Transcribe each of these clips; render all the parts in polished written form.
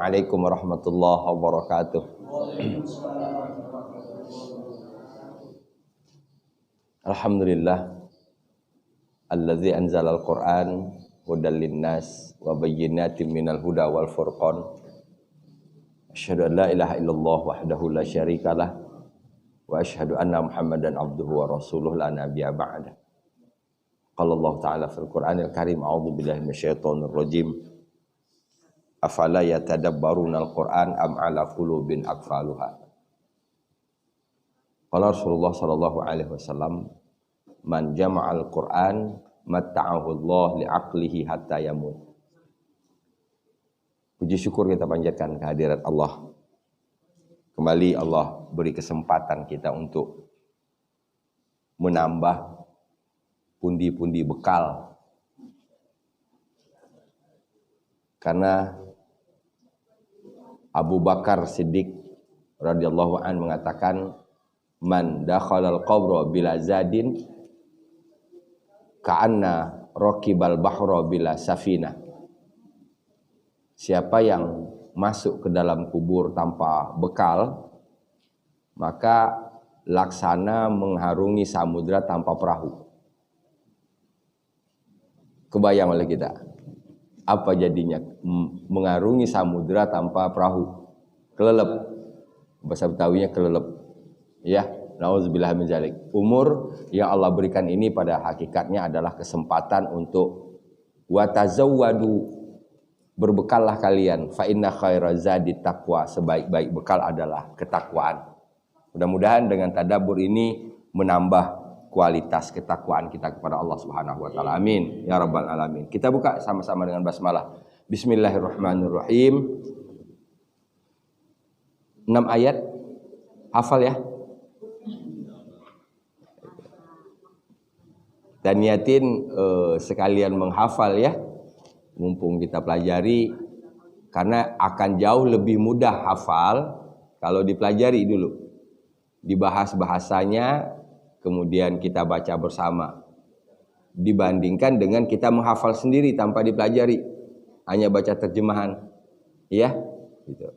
Assalamualaikum warahmatullahi wabarakatuh. Alhamdulillah allazi anzalal Qur'an hudal linnas wa bayyinatin minal huda wal furqan. Asyhadu an la ilaha illallah wahdahu la syarikalah wa asyhadu anna Muhammadan abduhu wa rasuluh la nabiyya ba'da. Qala Allah ta'ala fil Qur'anil Karim, a'udzu billahi minasyaitonir rajim. Afala yatadabbarunal Qur'an am 'ala qulubin aqfaluha. Qala Rasulullah sallallahu alaihi wasallam, man jama'al Qur'an matta'ahu Allah li'aqlihi hatta yamut. Puji syukur kita panjatkan kehadirat Allah. Kembali Allah beri kesempatan kita untuk menambah pundi-pundi bekal. Karena Abu Bakar Siddiq radhiyallahu an mengatakan, man dakhalal qabra bila zadin ka'anna raqibal bahra bila safina. Siapa yang masuk ke dalam kubur tanpa bekal, maka laksana mengharungi samudra tanpa perahu. Kebayang oleh kita apa jadinya mengarungi samudra tanpa perahu? Kelelep. Bahasa Betawinya kelelep. Ya, nauzubillah min dzalik. Umur yang Allah berikan ini pada hakikatnya adalah kesempatan untuk watazawwadu, berbekallah kalian, fa inna khairaz zadi taqwa, sebaik-baik bekal adalah ketakwaan. Mudah-mudahan dengan tadabbur ini menambah kualitas ketakwaan kita kepada Allah Subhanahu wa taala. Amin ya rabbal alamin. Kita buka sama-sama dengan basmalah. Bismillahirrahmanirrahim. 6 ayat. Hafal ya. Dan niatin sekalian menghafal ya. Mumpung kita pelajari, karena akan jauh lebih mudah hafal kalau dipelajari dulu. Dibahas bahasanya, kemudian kita baca bersama, dibandingkan dengan kita menghafal sendiri tanpa dipelajari, hanya baca terjemahan, ya, gitu.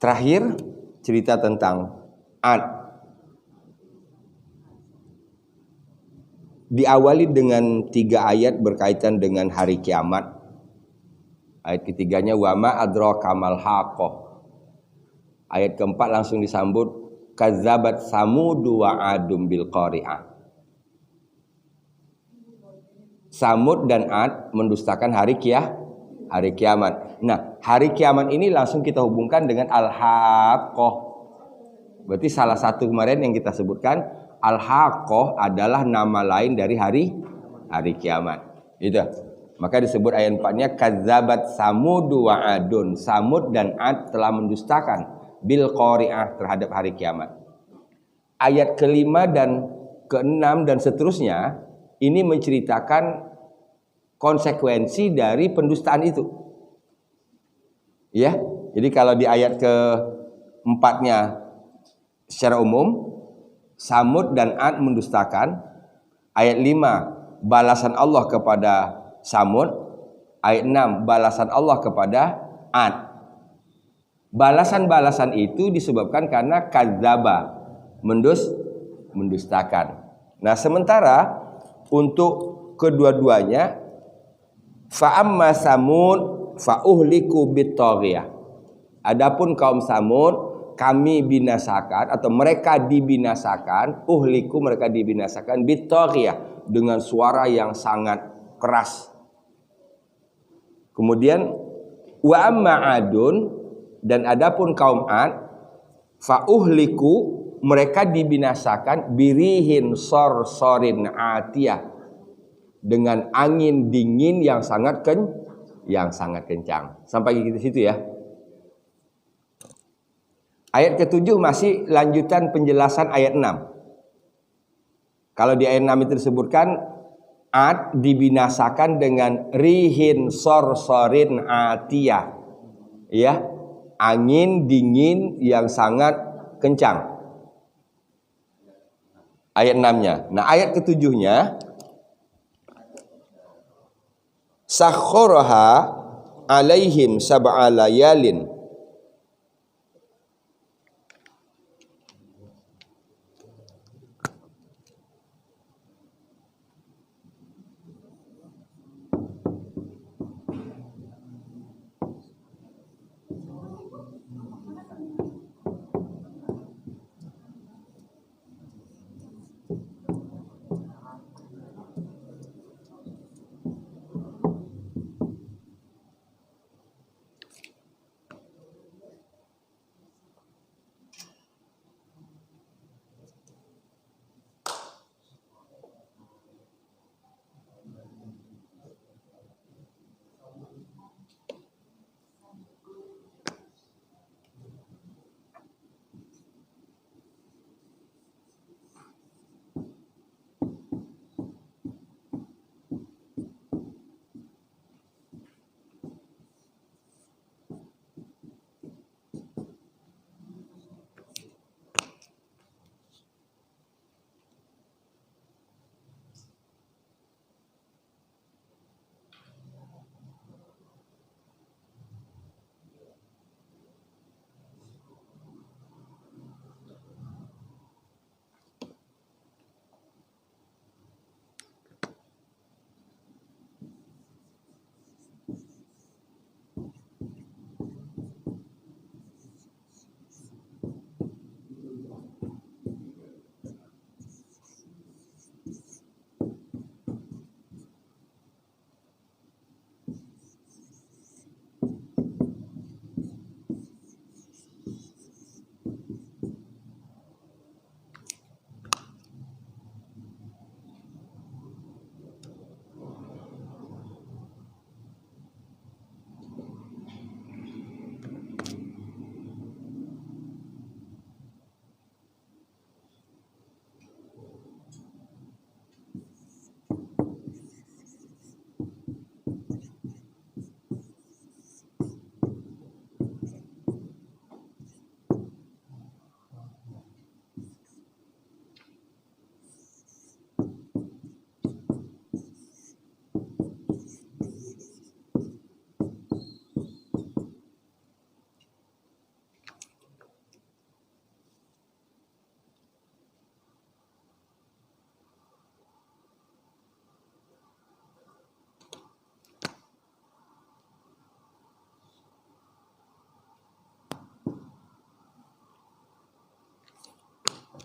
Terakhir cerita tentang Ad. Diawali dengan 3 ayat berkaitan dengan hari kiamat. Ayat ketiganya wama adraka mal haqqah. Ayat keempat langsung disambut kazzabat samud wa adum bil qari'ah. Samud dan Ad mendustakan hari kiamat. Nah, hari kiamat ini langsung kita hubungkan dengan al-haqqah. Berarti salah satu kemarin yang kita sebutkan, al-haqqah adalah nama lain dari hari kiamat. Gitu. Maka disebut ayat 4-nya kazzabat samud wa adun. Samud dan Ad telah mendustakan bil qari'ah, terhadap hari kiamat. Ayat kelima dan keenam dan seterusnya ini menceritakan konsekuensi dari pendustaan itu. Ya, jadi kalau di ayat ke-4-nya secara umum Samud dan Ad mendustakan. Ayat 5 balasan Allah kepada Samud. Ayat 6 balasan Allah kepada Ad. Balasan-balasan itu disebabkan karena kadzaba, mendustakan. Nah, sementara untuk kedua-duanya fa amma Samud fa uhliku bitaghiyah. Adapun kaum Samud kami binasakan atau mereka dibinasakan, uhliku mereka dibinasakan bitaghiyah, dengan suara yang sangat keras. Kemudian wa amma adun, dan adapun kaum Ad fa uhliku mereka dibinasakan birihin sorsorin atiyah, dengan angin dingin yang sangat kencang. Sampai di situ ya. Ayat ke-7 masih lanjutan penjelasan ayat 6. Kalau di ayat 6 itu disebutkan Ad dibinasakan dengan rihin sorsorin atiyah. Ya, angin dingin yang sangat kencang. Ayat 6-nya. Nah, ayat ke-7-nya sakharaha alaihim sab'a layalin.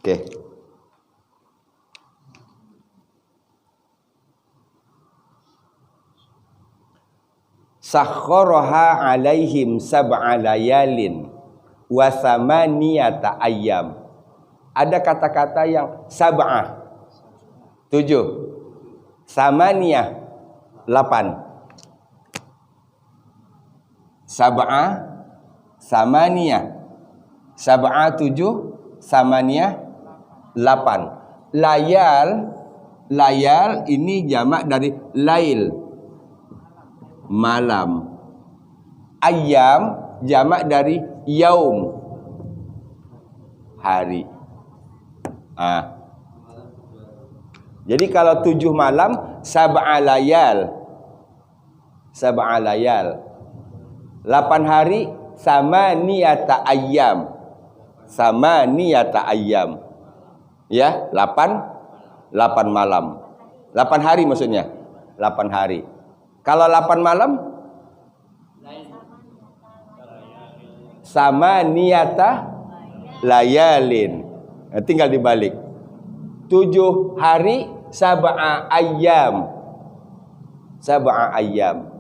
Oke. Sakharaha alaihim sab'a layalin wa thamaniyata ayyam. Ada kata-kata yang sab'ah 7, samaniyah 8. Sab'ah, samaniyah, sab'ah 7, samaniyah 8. Layal ini jamak dari lail, malam. Ayyam jamak dari yaum, hari. Jadi kalau 7 malam sab'a layal. 8 hari samaniyata ayyam. Samaniyata ayyam. Ya, 8 malam. 8 hari maksudnya. 8 hari. Kalau 8 malam samaniyata layalin. Tinggal dibalik. 7 hari sab'a ayyam. Sab'a ayyam.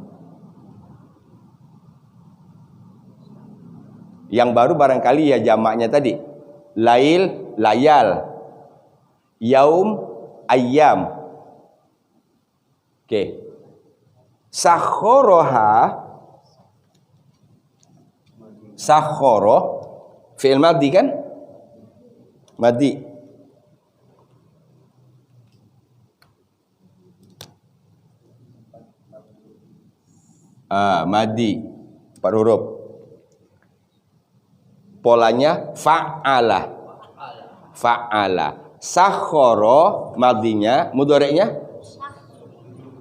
Yang baru barangkali ya jamaknya tadi. Lail, layal. Yaum, ayyam. Oke. Sakharaha, sakhara fi'il madhi kan? Madhi. Madhi 4 huruf. Polanya fa'ala. Fa'ala. Sakhara madhinya, mudhari'nya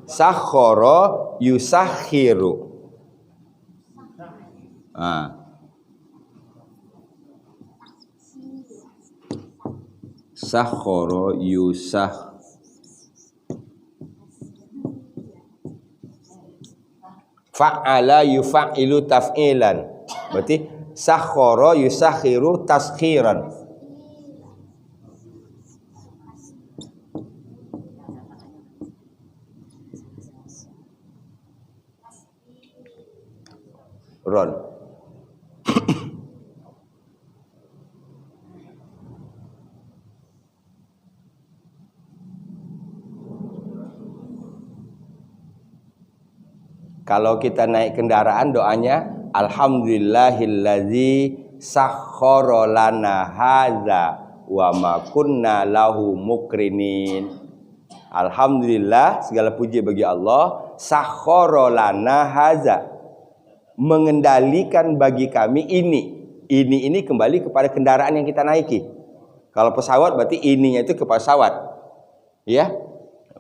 sakhara yusakhiru. Sakhara yusah. Fa'ala yufa'ilu taf'ilan. Berarti sakhara yusakhiru taskhiran. Ron. Kalau kita naik kendaraan doanya alhamdulillahillazi sakhkhara lana hadza wa ma kunna lahu mukrinin. Alhamdulillah, segala puji bagi Allah, sakhkhara lana hadza, mengendalikan bagi kami ini. Ini kembali kepada kendaraan yang kita naiki. Kalau pesawat berarti ininya itu ke pesawat. Ya.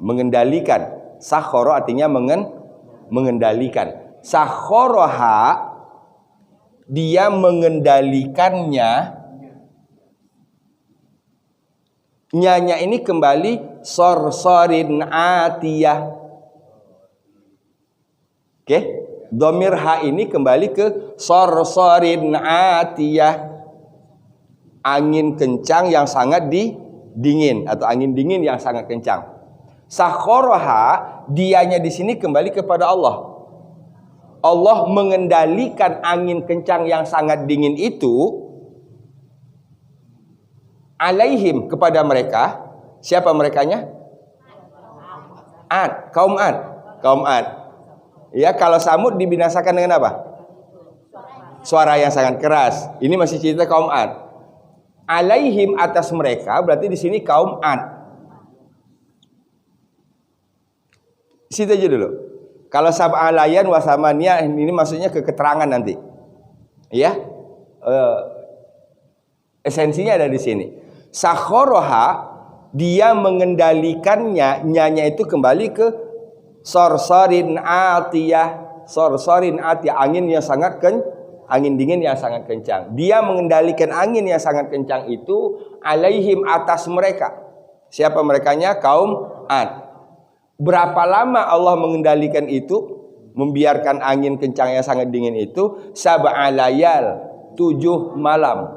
Mengendalikan. Sakhkhara artinya mengendalikan. Sakhkharaha, dia mengendalikannya. Nyanya ini kembali sorsorin atiyah. Oke, dhamir ha ini kembali ke sorsorin atiyah. Angin kencang yang sangat dingin atau angin dingin yang sangat kencang. Sakhkharaha, dianya di sini kembali kepada Allah. Allah mengendalikan angin kencang yang sangat dingin itu alaihim, kepada mereka. Siapa merekanya? Ad, kaum Ad. Kaum Ad. Ya, kalau Samud dibinasakan dengan apa? Suara yang sangat keras. Ini masih cerita kaum Ad. Alaihim, atas mereka, berarti di sini kaum Ad. Situ aja dulu. Kalau sab'alayan wa samaniyah, ini maksudnya ke keterangan nanti. Ya. Esensinya ada di sini. Sakhkharaha, dia mengendalikannya, nyanya itu kembali ke sorsorin atiyah. Sorsorin atiyah, angin yang sangat angin dingin yang sangat kencang. Dia mengendalikan angin yang sangat kencang itu alaihim, atas mereka. Siapa merekanya? Kaum Ad. Berapa lama Allah mengendalikan itu, membiarkan angin kencang yang sangat dingin itu? Sab'alayal, 7 malam.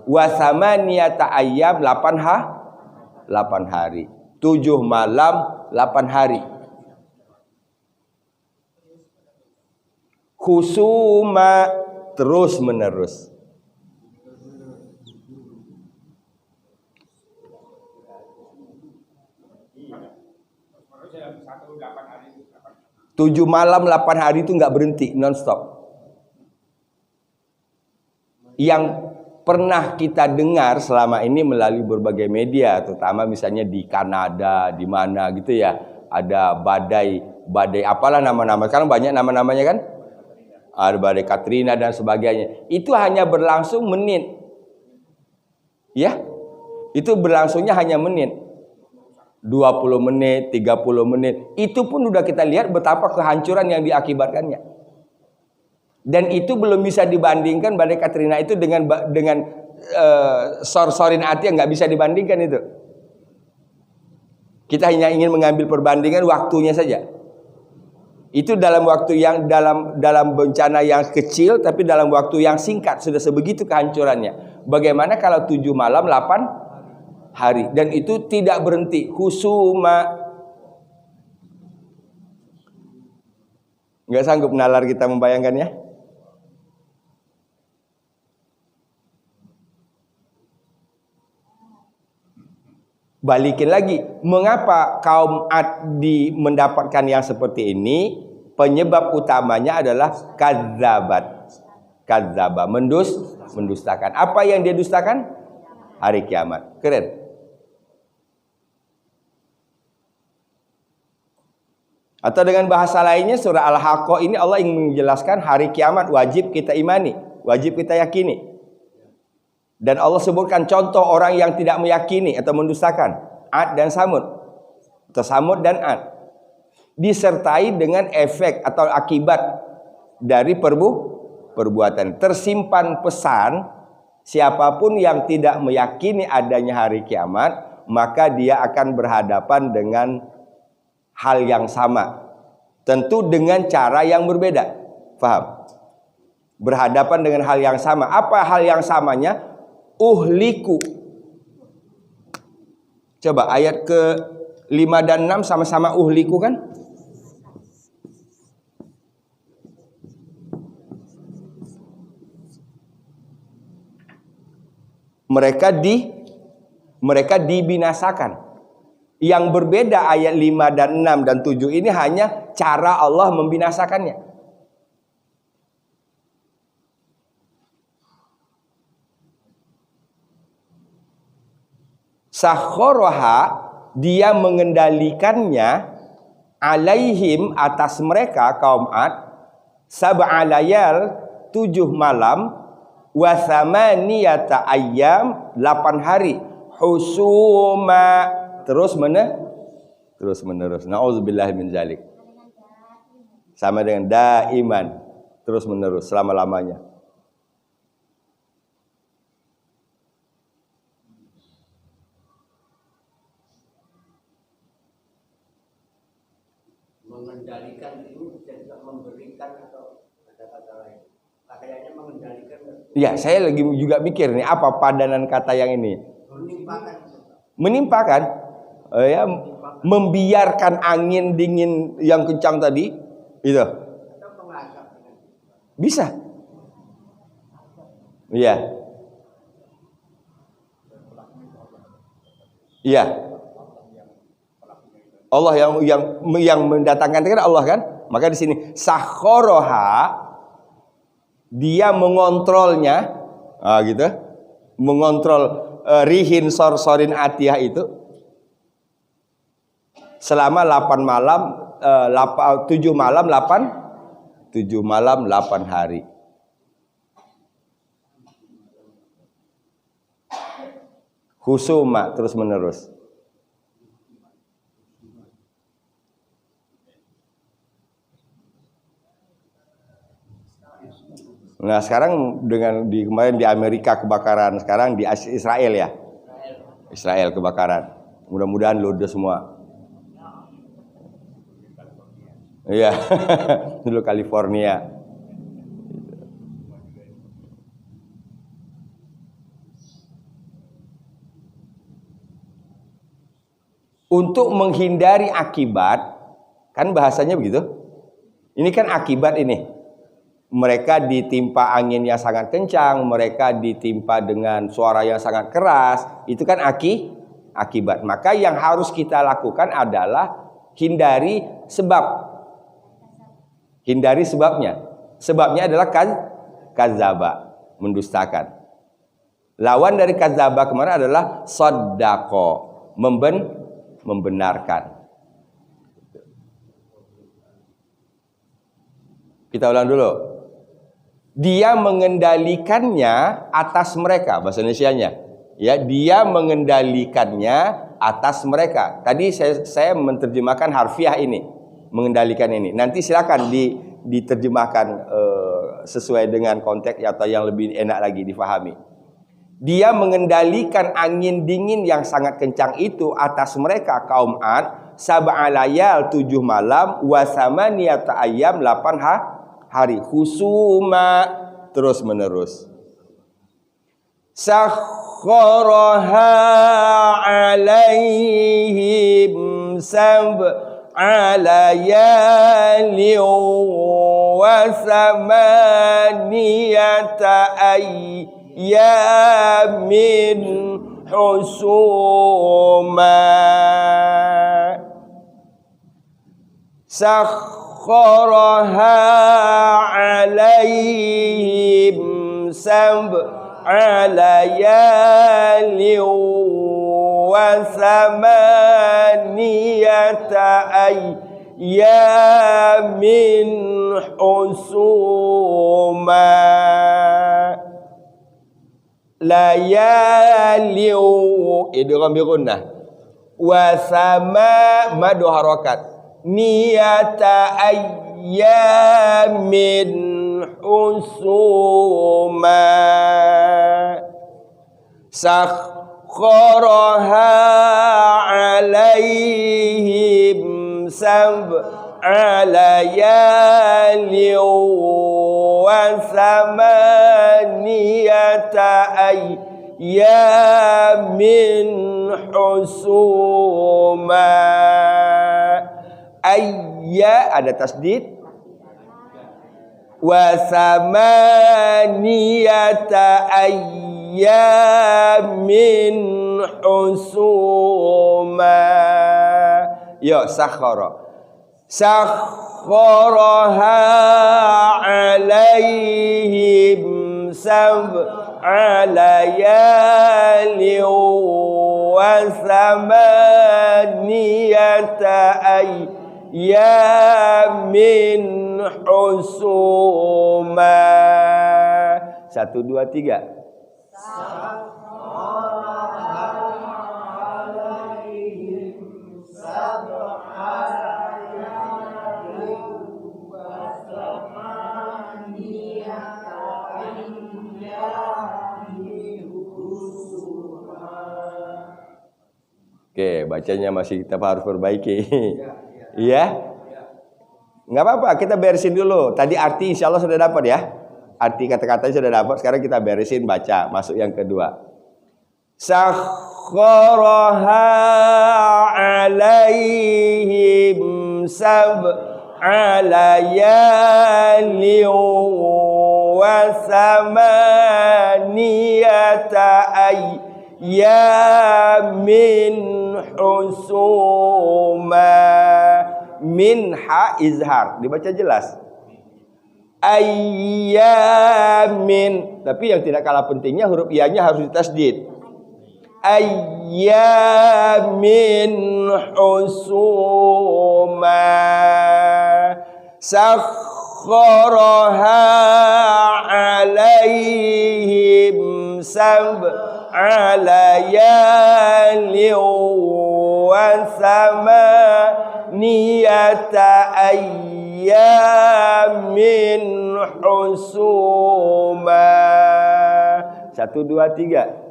Wa thamaniyata ayyam, 8 hari. 7 malam, 8 hari. Khusuma, terus menerus. Tujuh malam 8 hari itu nggak berhenti, non-stop. Yang pernah kita dengar selama ini melalui berbagai media, terutama misalnya di Kanada, di mana gitu ya, ada badai apalah nama-nama. Sekarang banyak nama-namanya kan? Ada badai Katrina dan sebagainya. Itu hanya berlangsung menit. Ya, itu berlangsungnya hanya menit. 20 menit, 30 menit. Itu pun sudah kita lihat betapa kehancuran yang diakibatkannya. Dan itu belum bisa dibandingkan badai Katrina itu dengan sorsorin ati yang nggak bisa dibandingkan itu. Kita hanya ingin mengambil perbandingan waktunya saja. Itu dalam waktu yang dalam bencana yang kecil, tapi dalam waktu yang singkat sudah sebegitu kehancurannya. Bagaimana kalau 7 malam 8 hari, dan itu tidak berhenti. Khusuma, nggak sanggup nalar kita membayangkannya. Balikin lagi, mengapa kaum Ad mendapatkan yang seperti ini? Penyebab utamanya adalah kadzdzaba, mendustakan. Apa yang dia dustakan? Hari kiamat. Keren. Atau dengan bahasa lainnya, surah Al-Haqqah ini Allah ingin menjelaskan hari kiamat wajib kita imani, wajib kita yakini. Dan Allah sebutkan contoh orang yang tidak meyakini atau mendustakan, Ad dan Samud, atau Samud dan Ad, disertai dengan efek atau akibat dari perbuatan. Tersimpan pesan, siapapun yang tidak meyakini adanya hari kiamat, maka dia akan berhadapan dengan hal yang sama. Tentu dengan cara yang berbeda. Faham? Berhadapan dengan hal yang sama. Apa hal yang samanya? Uhliku. Coba ayat ke 5 dan 6 sama-sama uhliku kan? Mereka dibinasakan. Yang berbeda ayat 5 dan 6 dan 7 ini hanya cara Allah membinasakannya. Sakharaha, dia mengendalikannya, alaihim, atas mereka kaum Ad, sab'a layal, 7 malam, wa thamaniyata ayyam, 8 hari, husuma, terus menerus. Nauzubillah min zalik. Sama dengan daiman, terus menerus selama-lamanya. Mengendalikan ini bisa juga memberikan atau ada kata lain. Kayaknya mengendalikan. Ya, saya lagi juga mikir nih apa padanan kata yang ini. Menimpakan. Ya, membiarkan angin dingin yang kencang tadi, itu. Bisa. Iya. Iya. Allah yang mendatangkan itu kan Allah kan? Maka di sini sakharaha, dia mengontrolnya, gitu. Mengontrol rihin sorsorin atiyah itu selama 8 malam, 7 malam 8 hari. Husuma, terus menerus. Nah, sekarang kemarin di Amerika kebakaran, sekarang di Israel ya. Israel kebakaran. Mudah-mudahan ludes semua. Iya. Dulu California. Untuk menghindari akibat, kan bahasanya begitu. Ini kan akibat ini. Mereka ditimpa angin yang sangat kencang, mereka ditimpa dengan suara yang sangat keras, itu kan akibat. Maka yang harus kita lakukan adalah hindari sebab. Hindari sebabnya. Sebabnya adalah kadzaba, mendustakan. Lawan dari kadzaba kemarin adalah shaddaqo, membenarkan. Kita ulang dulu. Dia mengendalikannya atas mereka, bahasa Indonesianya. Ya, dia mengendalikannya atas mereka. Tadi saya menerjemahkan harfiah ini, mengendalikan ini. Nanti silakan diterjemahkan sesuai dengan konteks atau yang lebih enak lagi difahami. Dia mengendalikan angin dingin yang sangat kencang itu atas mereka kaum Ad, sab'a layal, 7 malam, wa thamaniyata ayyam, 8 hari, husuma, terus menerus. Sakharaha alaihim sab'a layali wa thamaniyata ayyamin husuma. Sakharaha alaihim sab'a layali wa thamaniyata ayyamin husuma. Layali idgham bi gunnah wa sama madu harakat niyata ayyamin husuma sakharaha alaihim sab'a layali wa thamaniyata ayyamin husuma. Ayya ada tasdid, wa thamaniyata ayyamin husuma. Yo sakhara sakharaha alaihim sab'a layali wa thamaniyata ayyamin husuma. 1, 2, 3. Oke, bacanya masih kita harus perbaiki. Iya? Nggak apa-apa, kita beresin dulu. Tadi arti insya Allah sudah dapat ya. Arti kata-katanya sudah dapat. Sekarang kita beresin baca. Masuk yang kedua. Sakharaha alaihim sab'a layali wa thamaniyata ayyamin husuma. Minha izhar, dibaca jelas. Ayyamin, tapi yang tidak kalah pentingnya huruf iya-nya harus ditasdid. Ayyamin husuma sakharaha alaihim sab'a layali wa thamaniyata ayyamin husuma. 1, 2, 3.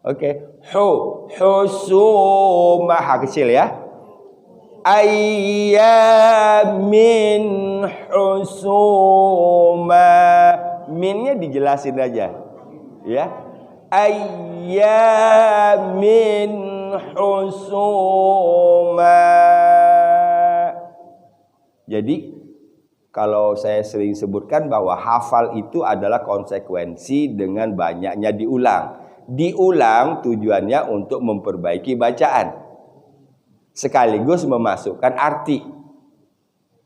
Oke, husuma ha kecil ya. Ayyamin husuma, minnya dijelasin aja, ya. Ayyamin husuma. Jadi kalau saya sering sebutkan bahwa hafal itu adalah konsekuensi dengan banyaknya diulang. Diulang tujuannya untuk memperbaiki bacaan sekaligus memasukkan arti.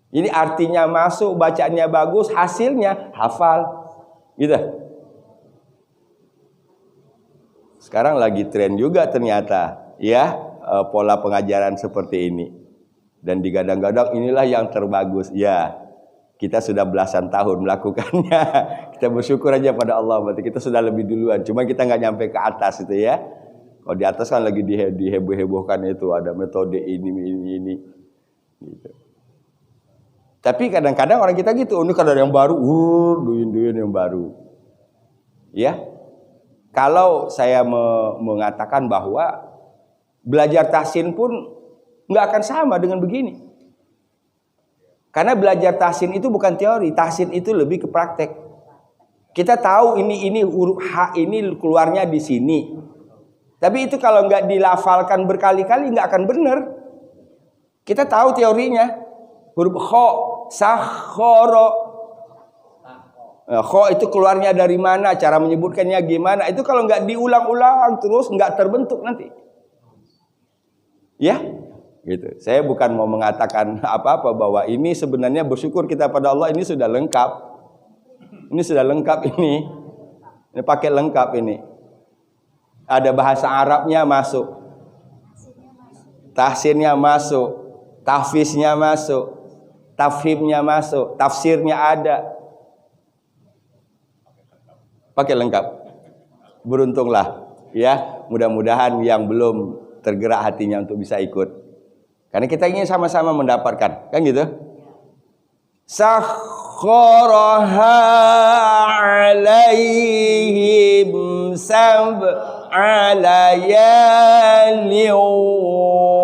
Jadi artinya masuk, bacaannya bagus, hasilnya hafal. Gitu. Sekarang lagi tren juga ternyata ya pola pengajaran seperti ini. Dan digadang-gadang inilah yang terbagus. Ya, kita sudah belasan tahun melakukannya. Kita bersyukur aja pada Allah, berarti kita sudah lebih duluan. Cuma kita nggak nyampe ke atas itu ya. Kalau di atas kan lagi diheboh-hebohkan itu ada metode ini. Gitu. Tapi kadang-kadang orang kita gitu, ini kadang yang baru, duin yang baru. Ya, kalau saya mengatakan bahwa belajar tahsin pun nggak akan sama dengan begini. Karena belajar tahsin itu bukan teori, tahsin itu lebih ke praktek. Kita tahu ini huruf H ini keluarnya di sini. Tapi itu kalau nggak dilafalkan berkali-kali nggak akan benar. Kita tahu teorinya. Huruf kho, sakhoro. Kho itu keluarnya dari mana, cara menyebutkannya gimana. Itu kalau nggak diulang-ulang terus nggak terbentuk nanti. Ya, gitu. Saya bukan mau mengatakan apa-apa bahwa ini sebenarnya bersyukur kita pada Allah ini sudah lengkap. Ini sudah lengkap ini. Ini pakai lengkap ini. Ada bahasa Arabnya masuk. Tahsinnya masuk. Tahfiznya masuk. tafhimnya masuk, tafsirnya ada. Pakai lengkap. Beruntunglah ya, mudah-mudahan yang belum tergerak hatinya untuk bisa ikut. Karena kita ingin sama-sama mendapatkan, kan gitu? Sakharaha alaihim sab'a layalin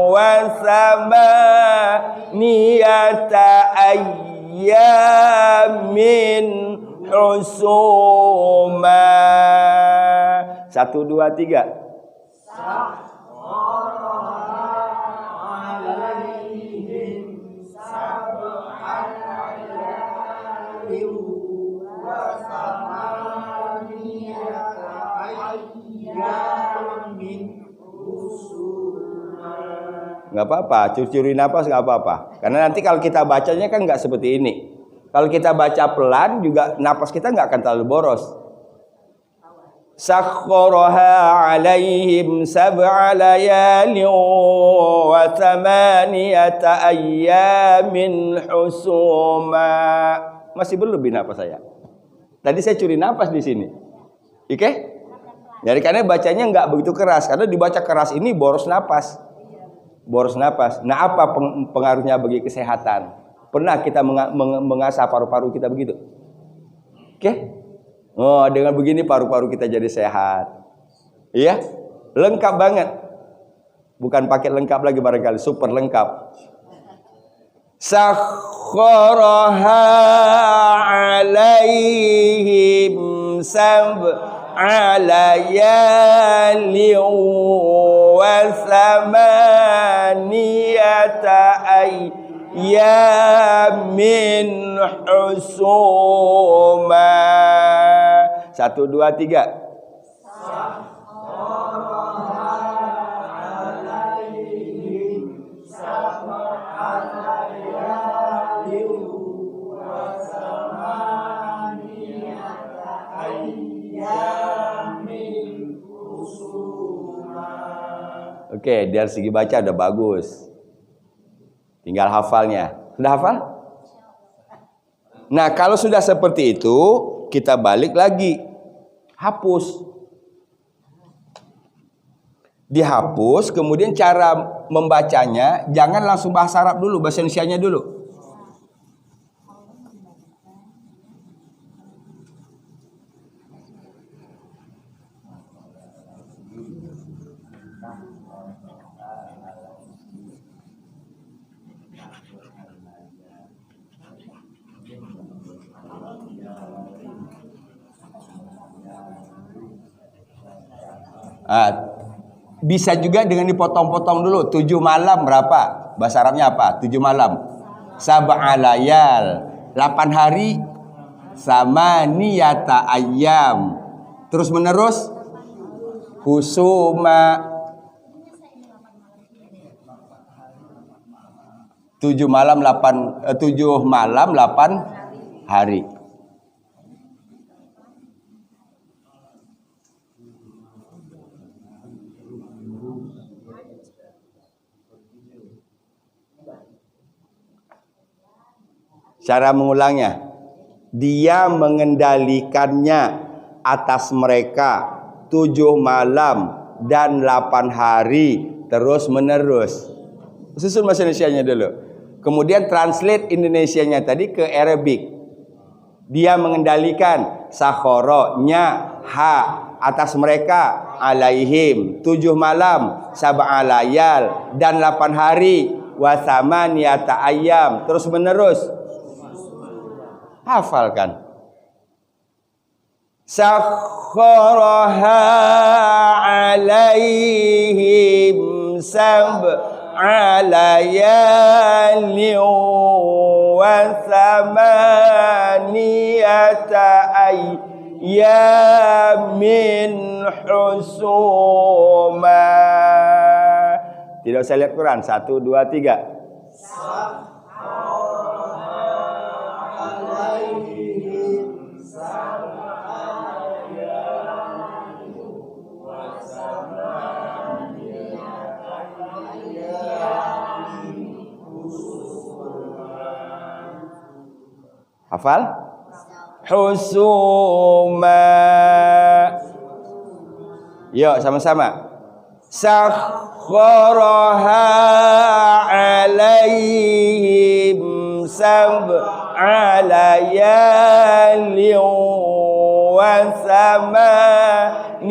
wa thamaniyata ayyamin husuma. 1, 2, 3. Nggak apa-apa, curi napas nggak apa-apa. Karena nanti kalau kita bacanya kan nggak seperti ini. Kalau kita baca pelan juga napas kita nggak akan terlalu boros. Sakharaha alaihim sab'a layalin wa thamaniyata ayyamin husuma. Masih belum napas saya. Tadi saya curi napas di sini. Oke? Jadi karena bacanya nggak begitu keras. Karena dibaca keras ini boros napas. Boros napas. Nah, apa pengaruhnya bagi kesehatan? Pernah kita mengasah paru-paru kita begitu? Oke? Oh, dengan begini paru-paru kita jadi sehat. Iya? Lengkap banget. Bukan paket lengkap lagi barangkali, super lengkap. Sakharaha alaihim sab'a layalin wa thamaniyata ayyamin husuma. 1, 2, 3. Oke, dari segi baca udah bagus. Tinggal hafalnya. Sudah hafal? Nah, kalau sudah seperti itu, kita balik lagi. Hapus. Dihapus, kemudian cara membacanya jangan langsung bahasa Arab dulu, bahasa Indonesianya dulu. Bisa juga dengan dipotong-potong dulu. 7 malam berapa? Bahasa Arabnya apa? 7 malam. Sab'a layal. 8 hari. Samaniyata ayyam. Terus menerus. Husuma. 7 malam 8 hari. Cara mengulangnya, dia mengendalikannya atas mereka 7 malam dan 8 hari terus menerus. Susun bahasa Indonesianya dulu. Kemudian translate Indonesianya tadi ke Arabic. Dia mengendalikan sakhoronya atas mereka alaihim 7 malam sab'a layal dan 8 hari wa thamaniyata ayyam terus menerus. Hafalkan. Sakharaha alaihim sab'a layalin wa thamaniyata ayyamin husuma. Tidak usah lihat Quran. 1, 2, 3. Hafal? Husuma. Yuk sama-sama. Sakharaha alaihim sab'a layalin wa thamaniyata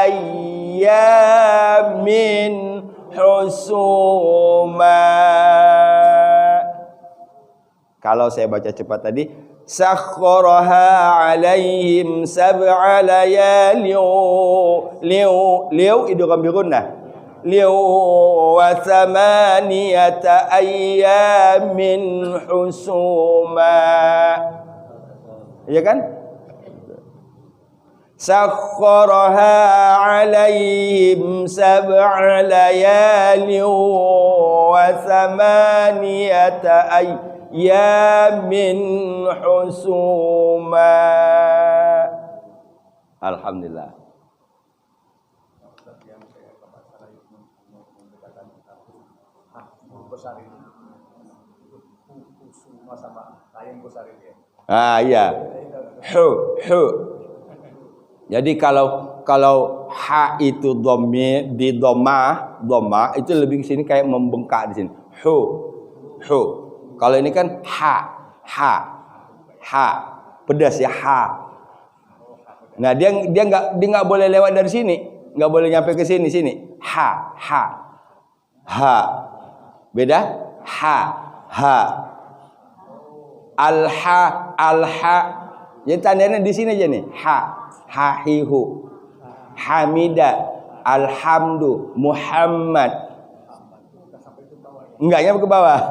ayyamin husuma. Kalau saya baca cepat tadi, sakharaha alaihim sab'a layalin liu idgham bi gunnah liu wa thamaniyata ayyamin husuma. Ya kan? Sakharaha alaihim sab'a layalin wa thamaniyata ayyamin husuma. Alhamdulillah. Iya. Hu. Jadi kalau ha itu dhamir di dhamma itu lebih ke sini kayak membengkak di sini. Hu. Kalau ini kan ha. Pedas ya ha. Nah, dia enggak boleh lewat dari sini, enggak boleh nyampe ke sini. Ha. Beda? Ha. Alha. Jadi tandanya di sini aja nih. Hahihu. Hamida. Alhamdu. Muhammad. Enggak nyampe ke bawah.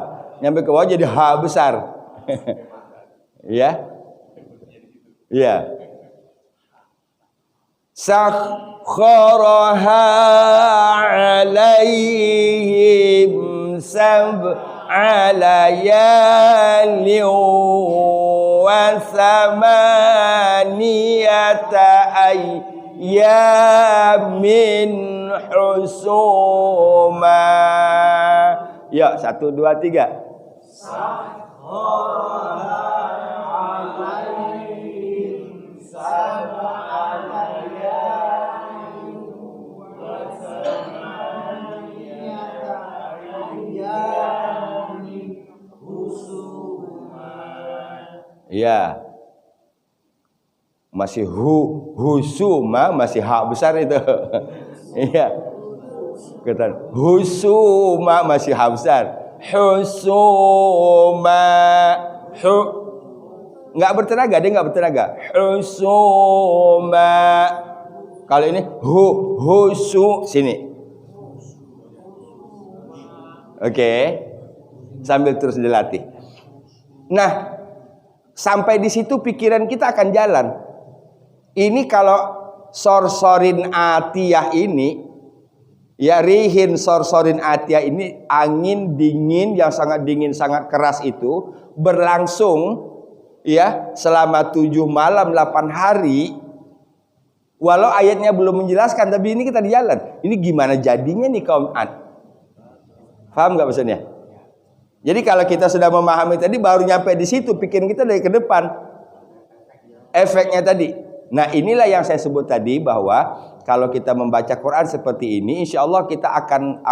Nyampe ke bawah jadi ha besar. Ya. Sakharaha alaihim sab'a layalin wa thamaniyata ayyamin husuma. Ya, 1, 2, 3. Sakharaha alaihim sab'a layalin wa thamaniyata ayyamin husuma. Ya. Masih husuma, masih hak besar itu. Iya. Kata husuma masih hak besar. Husuma. Enggak bertenaga, dia enggak bertenaga. Husuma. Kalau ini husu sini. Oke. Sambil terus dilatih. Nah, sampai di situ pikiran kita akan jalan. Ini kalau sorsorin atiyah ini, ya rihin sorsorin atiyah ini, angin dingin yang sangat dingin, sangat keras itu berlangsung ya selama 7 malam 8 hari. Walau ayatnya belum menjelaskan, tapi ini kita di jalan. Ini gimana jadinya nih kaum Ad? Paham nggak maksudnya? Jadi kalau kita sudah memahami tadi, baru nyampe di situ, pikiran kita dari ke depan. Efeknya tadi. Nah, inilah yang saya sebut tadi, bahwa kalau kita membaca Quran seperti ini, insya Allah kita akan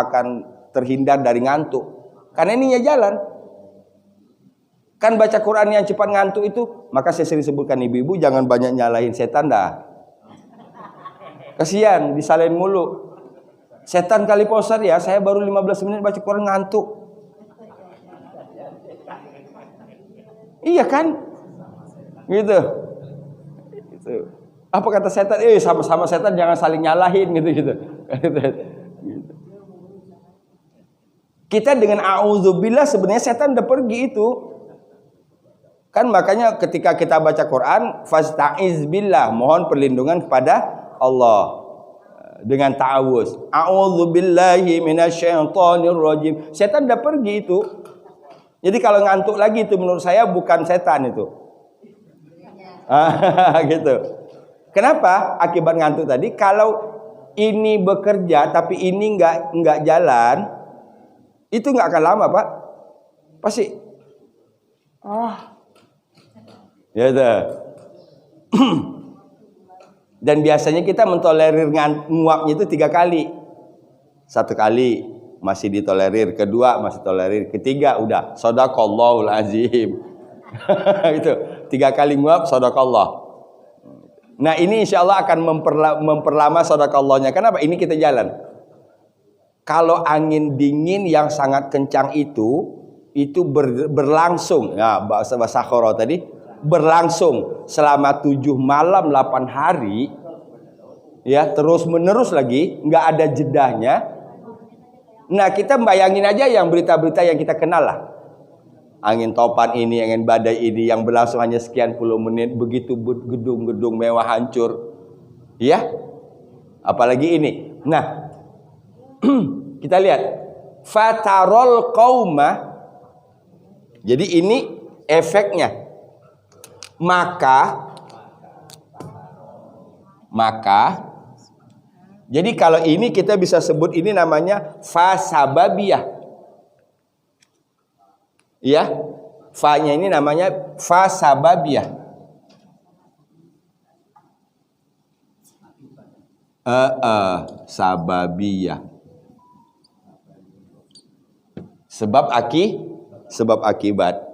terhindar dari ngantuk. Karena ininya jalan. Kan baca Quran yang cepat ngantuk itu, maka saya sering sebutkan ibu-ibu jangan banyak nyalahin setan dah. Kasihan disalahin mulu. Setan kali Pak ya, saya baru 15 menit baca Quran ngantuk. Iya kan? Gitu. Apa kata setan? Sama-sama setan jangan saling nyalahin gitu. Kita dengan a'udzubillah sebenarnya setan udah pergi itu. Kan makanya ketika kita baca Quran, fasta'iz billah, mohon perlindungan kepada Allah dengan ta'awuz. A'udzubillahi minasyaitonir rajim. Setan udah pergi itu. Jadi kalau ngantuk lagi itu menurut saya bukan setan itu. Gitu. Kenapa? Akibat ngantuk tadi. Kalau ini bekerja tapi ini enggak jalan, itu enggak akan lama, Pak. Pasti Ya tuh. Dan biasanya kita mentolerir nguapnya itu 3 kali. 1 kali masih ditolerir, kedua masih tolerir, ketiga udah shadaqallahul azim. Itu 3 kali nguap shadaqallah. Nah ini insya Allah akan memperlama shadaqallahnya. Kenapa? Ini kita jalan. Kalau angin dingin yang sangat kencang itu berlangsung. Nah bahasa Khoro tadi berlangsung selama 7 malam 8 hari. Ya terus menerus lagi, nggak ada jedahnya. Nah kita bayangin aja yang berita-berita yang kita kenal lah. Angin topan ini, angin badai ini yang berlangsung hanya sekian puluh menit, begitu gedung-gedung mewah hancur. Ya, apalagi ini. Nah, kita lihat. Fatarol qauma. Jadi ini efeknya. Maka jadi kalau ini kita bisa sebut ini namanya fasababiyah. Ya, fa-nya ini namanya fasababiyah. Sababiyah. Sebab akibat.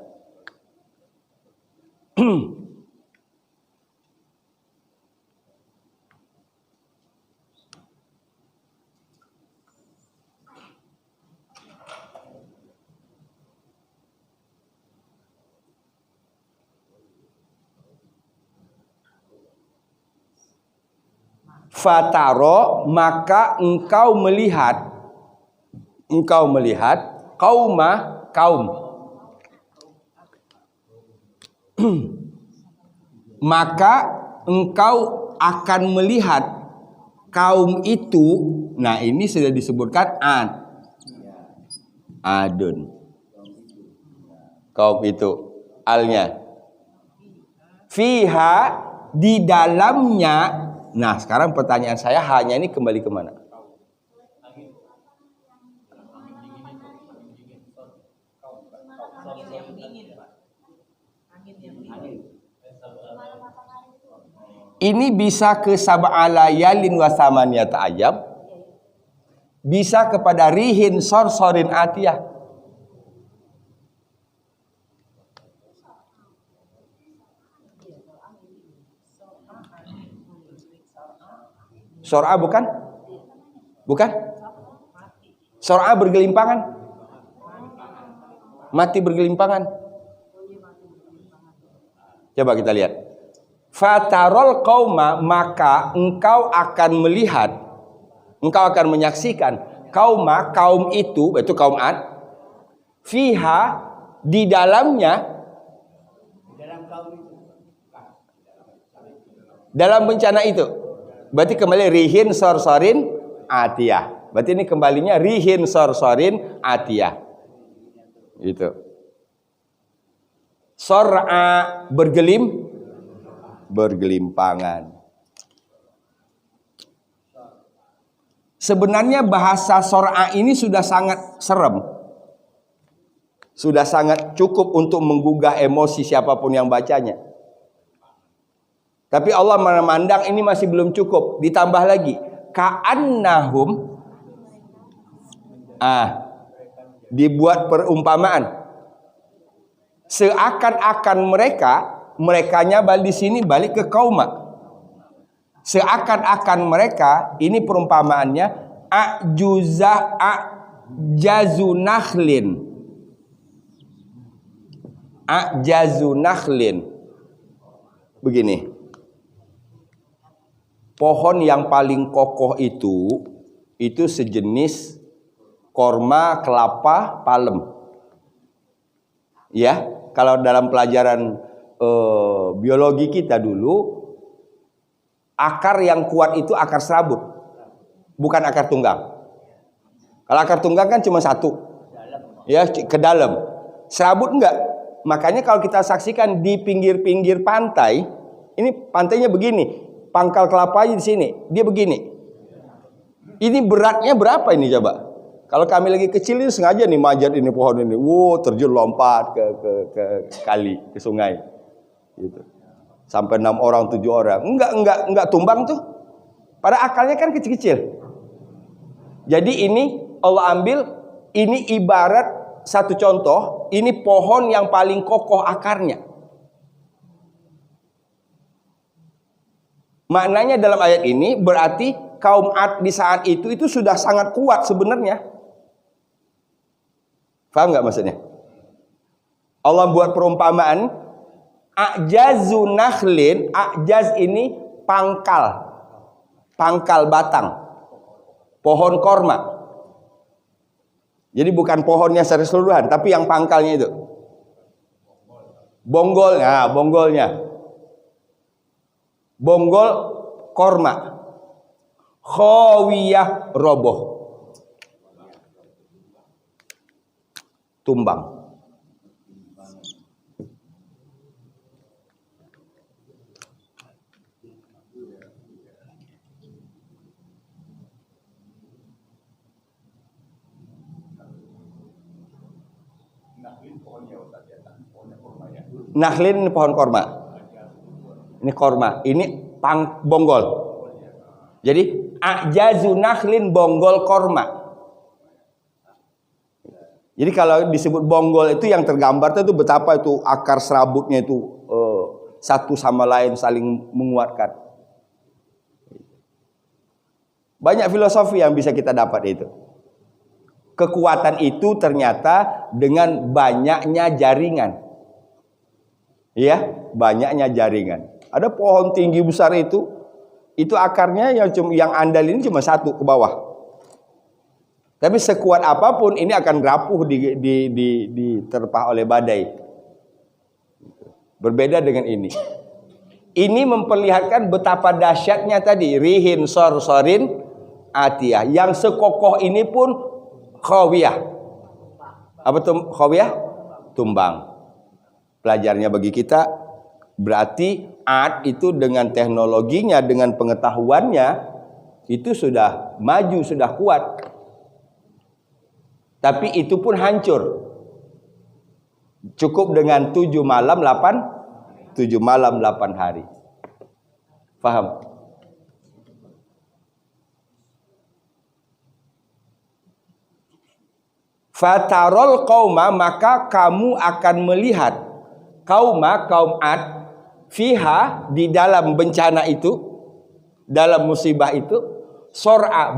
Fataro, maka engkau melihat kaum maka engkau akan melihat kaum itu. Nah ini sudah disebutkan adun, kaum itu alnya fiha, di dalamnya. Nah sekarang pertanyaan saya hanya ini kembali kemana? Ini bisa ke sab'a layalin wa samaniyata ayyam, bisa kepada rihin sorsorin atiyah. Sor'a bukan? Bukan? Sor'a bergelimpangan. Mati bergelimpangan. Coba kita lihat. Fatarol qauma, maka engkau akan melihat, engkau akan menyaksikan kaum itu kaum Ad, fiha, di dalamnya, dalam bencana itu. Berarti kembali rihin sorsorin atiyah. Berarti ini kembalinya rihin sorsorin atiyah. Itu. Sor'a bergelimpangan. Sebenarnya bahasa sor'a ini sudah sangat serem. Sudah sangat cukup untuk menggugah emosi siapapun yang bacanya. Tapi Allah memandang ini masih belum cukup. Ditambah lagi. Ka'annahum. Dibuat perumpamaan. Seakan-akan merekanya balik di sini balik ke kauma. Seakan-akan mereka, ini perumpamaannya, a'jazunakhlin. Begini. Pohon yang paling kokoh itu sejenis korma kelapa palem. Ya, kalau dalam pelajaran biologi kita dulu, akar yang kuat itu akar serabut, bukan akar tunggang. Kalau akar tunggang kan cuma satu, ya ke dalam. Serabut enggak. Makanya kalau kita saksikan di pinggir-pinggir pantai, ini pantainya begini. Pangkal kelapanya di sini, dia begini. Ini beratnya berapa ini coba? Kalau kami lagi kecil ini sengaja nih manjat ini pohon ini, terjun lompat ke kali, ke sungai. Gitu. Sampai 6 orang, 7 orang. Enggak tumbang tuh. Pada akalnya kan kecil-kecil. Jadi ini Allah ambil, ini ibarat satu contoh, ini pohon yang paling kokoh akarnya. Maknanya dalam ayat ini berarti kaum Ad di saat itu sudah sangat kuat sebenarnya. Paham nggak maksudnya? Allah buat perumpamaan. A'jazu nakhlin, a'jaz ini pangkal batang pohon korma. Jadi bukan pohonnya secara keseluruhan, tapi yang pangkalnya itu. Bonggolnya, bonggol korma. Khawiyah, roboh, tumbang. Nakhlin ini pohon korma. Ini korma, ini bonggol. Jadi a'jazu nakhlin, bonggol korma. Jadi kalau disebut bonggol itu yang tergambar itu betapa itu akar serabutnya itu satu sama lain saling menguatkan. Banyak filosofi yang bisa kita dapat itu. Kekuatan itu ternyata dengan banyaknya jaringan. Ya, banyaknya jaringan. Ada pohon tinggi besar itu akarnya yang andal ini cuma satu ke bawah. Tapi sekuat apapun ini akan rapuh diterpah oleh badai. Berbeda dengan ini. Ini memperlihatkan betapa dahsyatnya tadi rihin sorsorin atiyah. Yang sekokoh ini pun khawiyah. Apa tuh khawiyah? Tumbang. Pelajarnya bagi kita berarti Ad itu dengan teknologinya, dengan pengetahuannya itu sudah maju, sudah kuat. Tapi itu pun hancur. Cukup dengan 7 malam 8 hari. Faham? Fatarol qauma, maka kamu akan melihat kaum Ad fiha, di dalam bencana itu, dalam musibah itu, sor'a,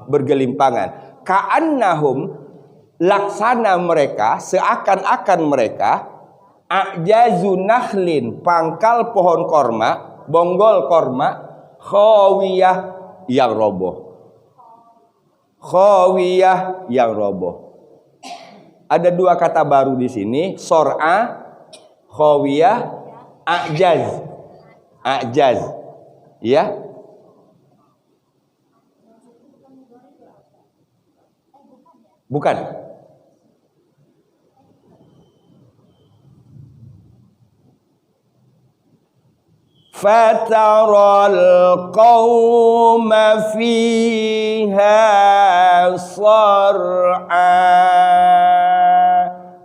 bergelimpangan. Ka'annahum, laksana mereka, seakan-akan mereka, a'jazu nakhlin, pangkal pohon korma, bonggol korma, khawiyah, yang roboh. Khawiyah, yang roboh. Ada 2 kata baru di sini, sor'a, khawiyah, a'jaz. Ya. Bukan. Fataral qauma fiha sar'a.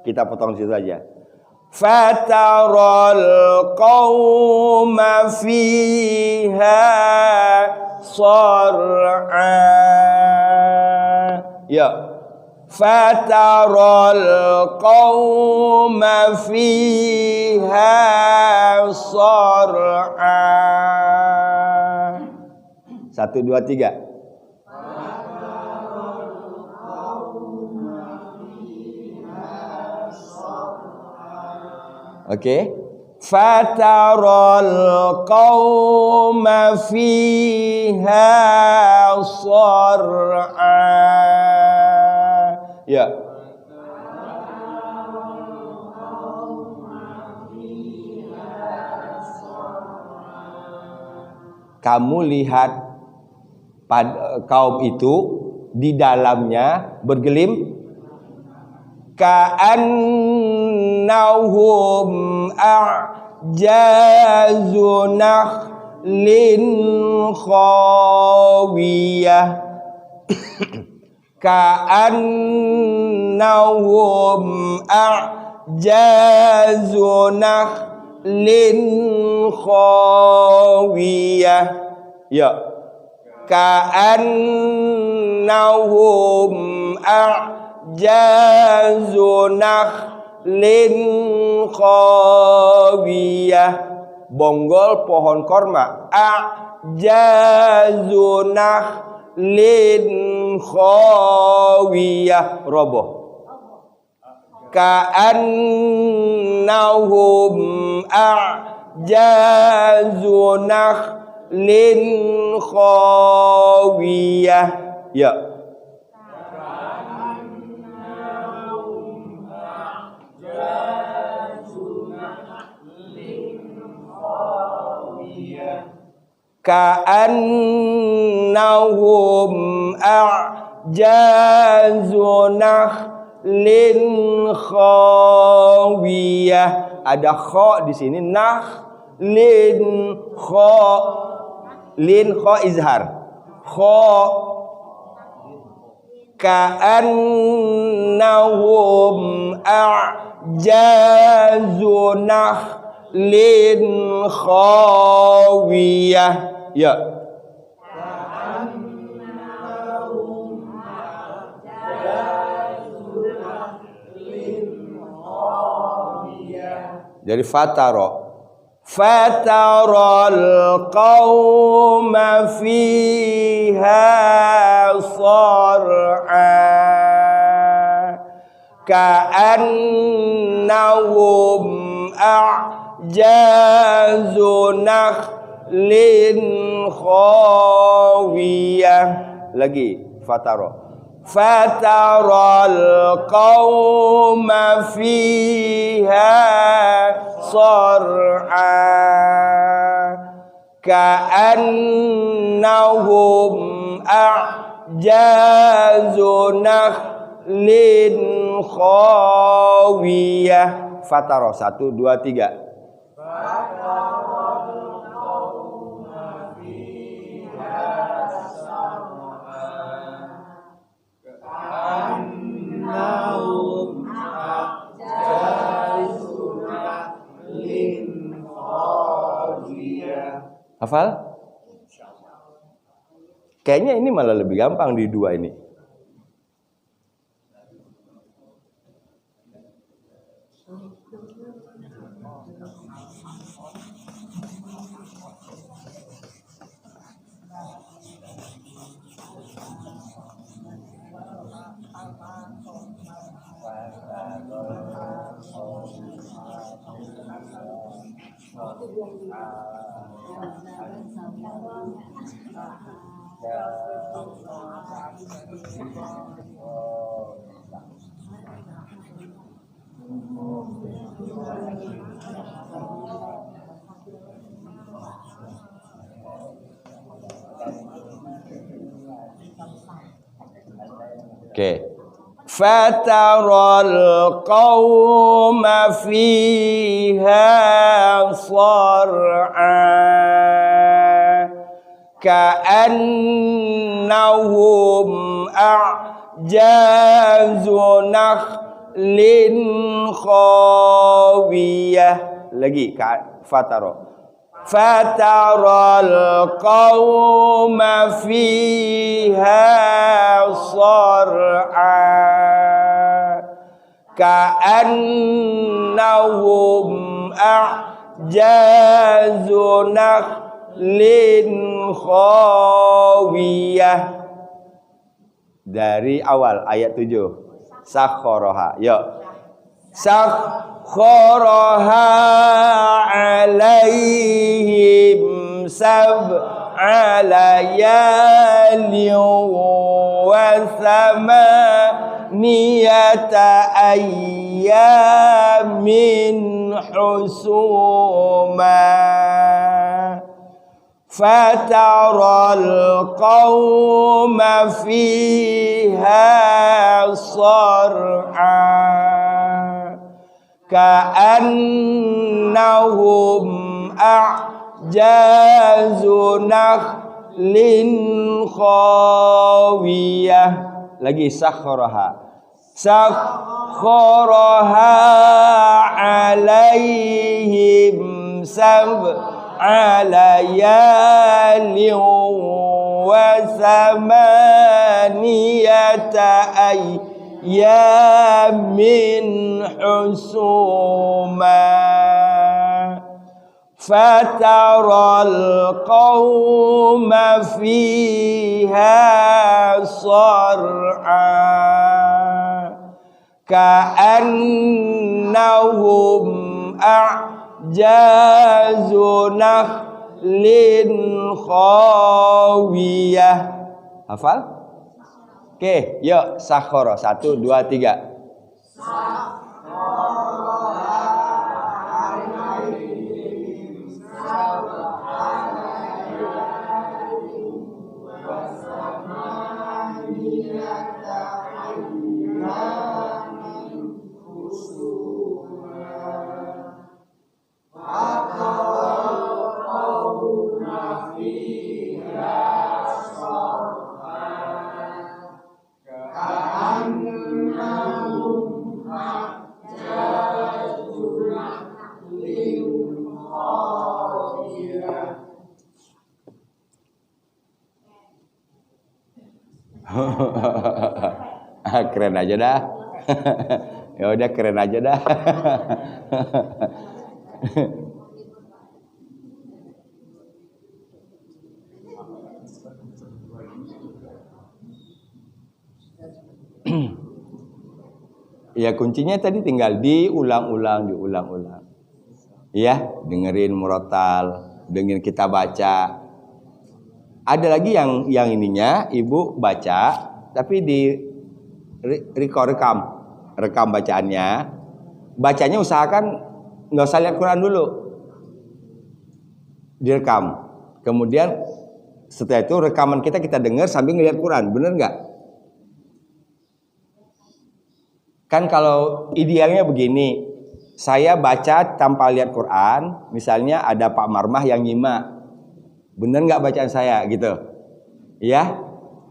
Kita potong situ saja. Fataral qauma fiha sar'a. Ya. Fataral qauma fiha sar'a. 1, 2, 3. Oke. Fataral qauma fiha sar'a. Ya. Kamu lihat kaum itu di dalamnya bergelim, ka'annahum a'jazu nakhlin khawiyah. Ka'annahum a'jazu nakhlin khawiyah. Ya. Ka'annahum a'jazu nakhlin khawiyah. Bonggol pohon korma. A'jazu nakhlin khawiyah. Roboh. Ka'annahum a'jazu nakhlin khawiyah. Ya. Ka'annahum a'jazu nakhlin khawiyah. Ada kha di sini, nakhlin kha, lin kha izhar. Kha. Ka'annahum a'jazu nakhlin khawiyah. Ya. Jadi fataral qauma fiha sar'a ka'annahum a'jazu nakhlin khawiyah. Lagi fataral qauma fiha sar'a ka'annahum a'jazu nakhlin khawiyah. Fatara 1 2 3. Hafal? Kayaknya ini malah lebih gampang di 2 ini. Oke. Fataral qauma fiha sar'a ka'annahum a'jazu nakhlin khawiyah. Lagi fataral qauma fiha sar'a ka'annahum a'jazu nakhlin khawiyah. Dari awal ayat 7. Sakharaha. Yuk. Sakharaha alaihim sab'a layalin wa thamaniyata ayyamin husuma fataral qauma fiha sar'a ka'annahum a'jazu nakhlin khawiyah. Lagi sakharaha. sakharaha alaihim sab'a layalin wa samaniyata ayyamin husuma fataral qawma fiha sar'a ka'annahum a'jazu nakhlin khawiyah. Hafal? Oke, yuk sakhara 1 2 3. Keren aja dah. Ya udah keren aja dah. Ya kuncinya tadi tinggal diulang-ulang. Ya, dengerin murotal, dengerin kita baca. Ada lagi yang ininya ibu baca tapi di rekam bacaannya. Bacanya usahakan nggak usah lihat Quran dulu. Direkam. Kemudian setelah itu rekaman kita dengar sambil ngelihat Quran, bener nggak? Kan kalau idealnya begini, saya baca tanpa lihat Quran, misalnya ada Pak Marmah yang nyimak, bener nggak bacaan saya gitu, ya,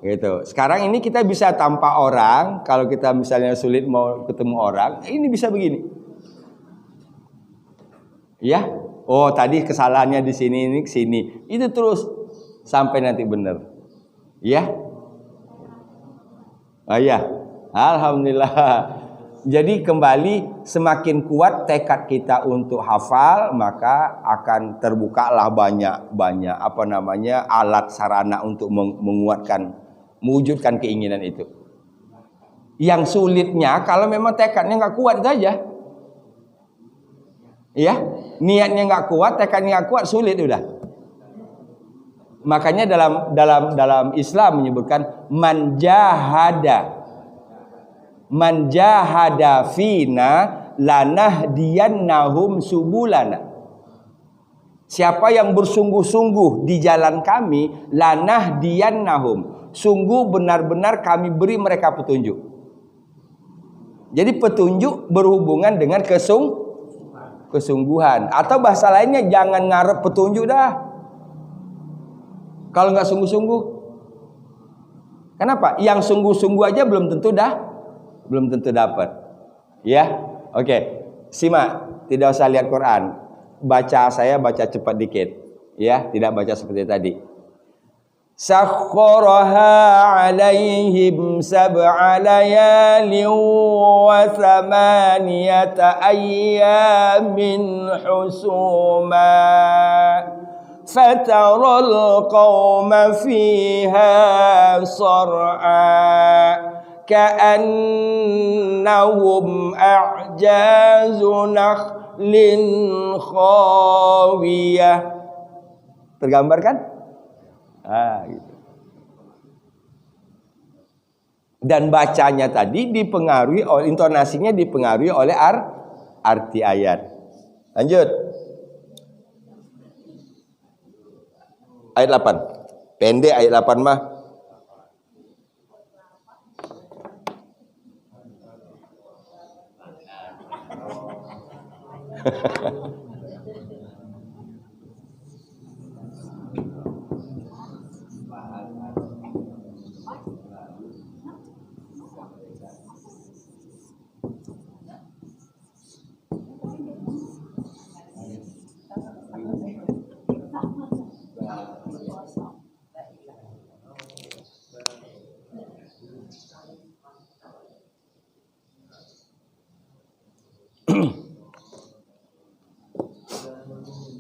gitu. Sekarang ini kita bisa tanpa orang, kalau kita misalnya sulit mau ketemu orang, ini bisa begini, ya. Oh tadi kesalahannya di sini, ini sini, itu terus sampai nanti bener, ya. Oh ya, alhamdulillah. Jadi kembali semakin kuat tekad kita untuk hafal, maka akan terbukalah banyak alat sarana untuk mewujudkan keinginan itu. Yang sulitnya kalau memang tekadnya nggak kuat itu aja. Ya, niatnya nggak kuat, tekadnya nggak kuat, sulit udah. Makanya dalam Islam menyebutkan man jahada fina lanahdiyannahum subulana. Siapa yang bersungguh-sungguh di jalan kami, lanahdiyannahum, sungguh benar-benar kami beri mereka petunjuk. Jadi petunjuk berhubungan dengan kesungguhan. Atau bahasa lainnya, jangan ngarep petunjuk dah kalau nggak sungguh-sungguh. Kenapa? Yang sungguh-sungguh aja belum tentu dapat. Ya, oke. Simak, tidak usah lihat Quran. Saya baca cepat dikit. Ya, tidak baca seperti tadi. Sakharaha alaihim sab'a layalin wa thamaniyata ayyamin husuma fataral qawma fiha sar'a ka'annahum a'jazu nakhlin khawiyah. Tergambar kan? Gitu. Dan bacanya tadi dipengaruhi oleh intonasinya, dipengaruhi oleh arti ayat. Lanjut. Ayat 8. Pendek ayat 8 mah.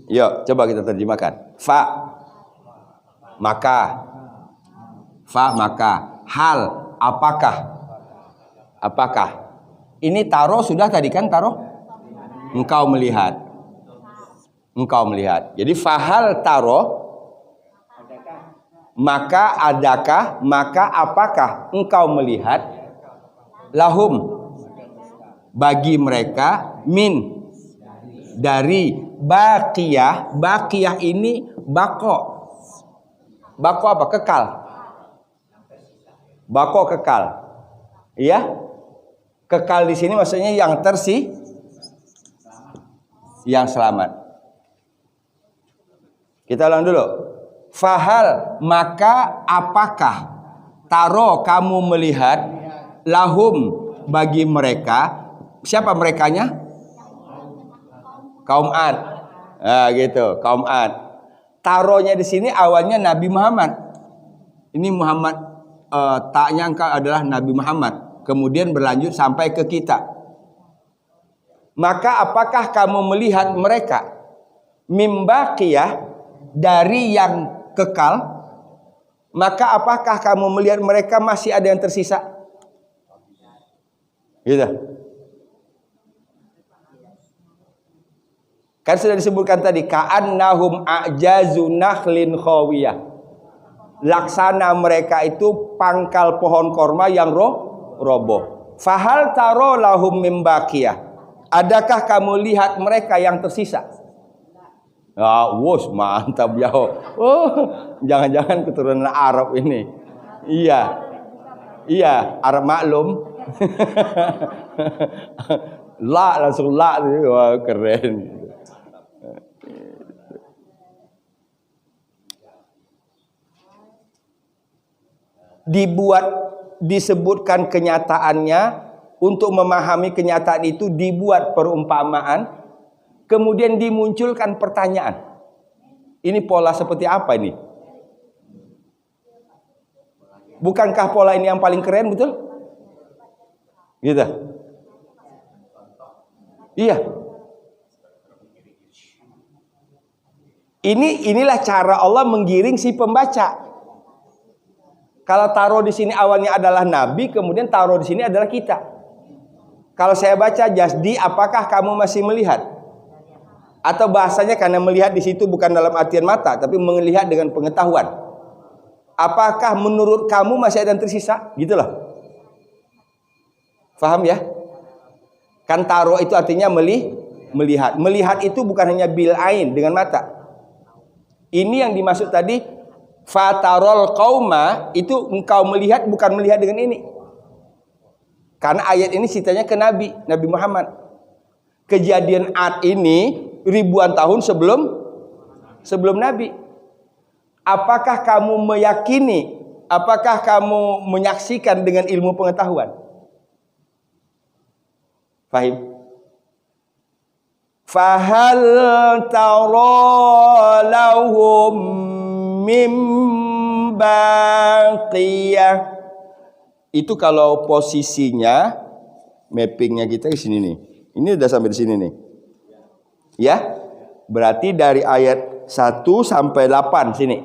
Yuk, coba kita terjemahkan. Fa, maka. Fa, maka. Hal, apakah? Apakah? Ini taro sudah tadi kan taro? Engkau melihat. Engkau melihat. Jadi fahal taro, maka adakah, maka apakah engkau melihat lahum bagi mereka min dari baqiyah. Baqiyah ini bako. Bako apa? Kekal. Bako kekal. Iya? Kekal di sini maksudnya yang yang selamat. Kita ulang dulu. Fahal, maka apakah taro kamu melihat lahum bagi mereka. Siapa merekanya? Kaum Ad. Nah, gitu, kaum Ad. Taronya di sini awalnya Nabi Muhammad. Ini Muhammad, tak nyangka adalah Nabi Muhammad. Kemudian berlanjut sampai ke kita. Maka apakah kamu melihat mereka mimbaqiyah dari yang kekal? Maka apakah kamu melihat mereka masih ada yang tersisa? Gitu. Kan sudah disebutkan tadi ka'annahum a'jazu nakhlin khawiyah. Laksana mereka itu pangkal pohon korma yang roboh. Fahal taro lahum mimbaqiyah. Adakah kamu lihat mereka yang tersisa? Ah, wos mantap ya. Oh, jangan-jangan keturunan Arab ini. Iya. Iya, Arab maklum. La langsung la, wah keren. Disebutkan kenyataannya. Untuk memahami kenyataan itu dibuat perumpamaan, kemudian dimunculkan pertanyaan. Ini pola seperti apa ini? Bukankah pola ini yang paling keren, betul? Gitu. Iya. Inilah cara Allah menggiring si pembaca. Kalau taruh di sini awalnya adalah Nabi, kemudian taruh di sini adalah kita. Kalau saya baca jasdi, apakah kamu masih melihat? Atau bahasanya karena melihat di situ bukan dalam artian mata, tapi melihat dengan pengetahuan. Apakah menurut kamu masih ada yang tersisa? Gitu loh. Faham ya? Kan taruh itu artinya melihat. Melihat itu bukan hanya bil ain dengan mata. Ini yang dimaksud tadi fatarol qauma, itu engkau melihat bukan melihat dengan ini. Karena ayat ini ceritanya ke Nabi Muhammad. Kejadian Ad ini ribuan tahun sebelum Nabi. Apakah kamu meyakini? Apakah kamu menyaksikan dengan ilmu pengetahuan? Fahim? Fahal tara lahum mim baqiyah. Itu kalau posisinya mappingnya kita di sini nih. Ini udah sampai di sini nih. Ya. Berarti dari ayat 1 sampai 8 sini.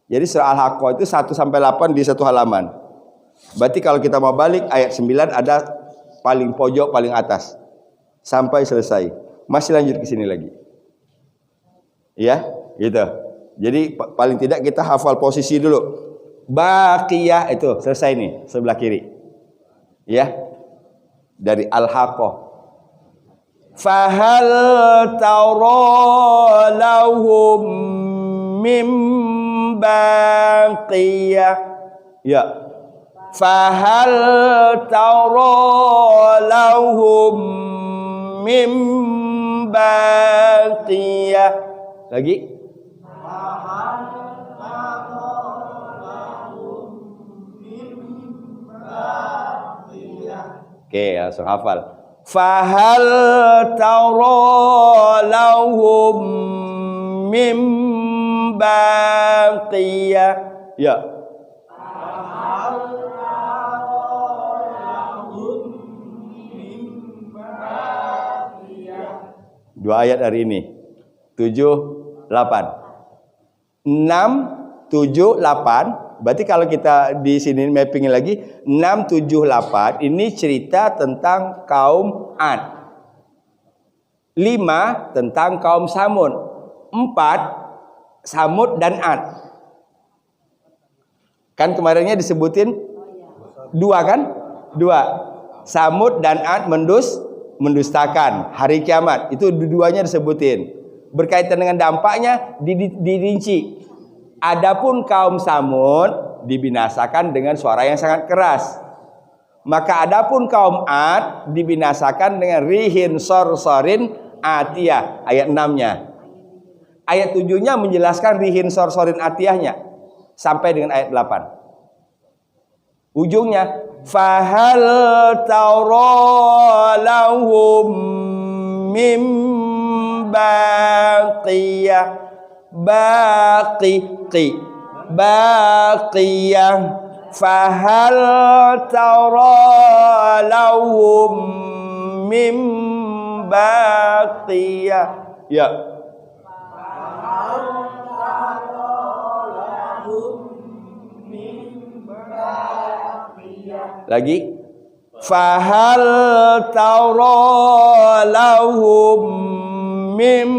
Jadi surah Al-Haqqah itu 1 sampai 8 di satu halaman. Berarti kalau kita mau balik ayat 9 ada paling pojok paling atas. Sampai selesai. Masih lanjut ke sini lagi. Ya, gitu. Jadi paling tidak kita hafal posisi dulu. Baqiyah itu selesai nih sebelah kiri. Ya. Dari Al-Haqqah. Fahal tara lahum mim baqiyah. Ya. Fahal tara lahum mim baqiyah. Lagi. Oke, langsung hafal. Fahal tara lahum mim baqiyah. Ya. Fahal tara lahum mim baqiyah. Dua ayat hari ini. 7, 8. 6, 7, 8. Berarti kalau kita di sini mapping lagi 6, 7, 8 ini cerita tentang kaum Ad. 5 tentang kaum Samud. 4 Samud dan Ad. Kan kemarinnya disebutin 2 kan? 2. Samud dan Ad mendustakan hari kiamat. Itu dua-duanya disebutin. Berkaitan dengan dampaknya dirinci. Adapun kaum Samud dibinasakan dengan suara yang sangat keras. Maka adapun kaum Ad dibinasakan dengan rihin sorsorin atiyah. Ayat 6-nya. Ayat 7-nya menjelaskan rihin sorsorin atiyahnya sampai dengan ayat 8. Ujungnya fahal tara lahum mim baqiyah baqiyah fahal tara lahum mim baqiyah. Ya. Lagi fahal tara lahum mim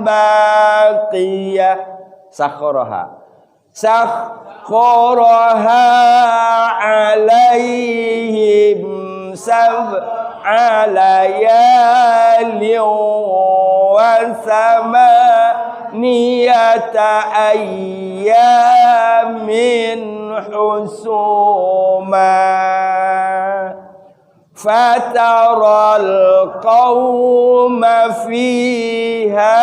baqiyah sakharaha alaihim sab'a layalin wa thamaniyata ayyamin husuma fataral qawma fiha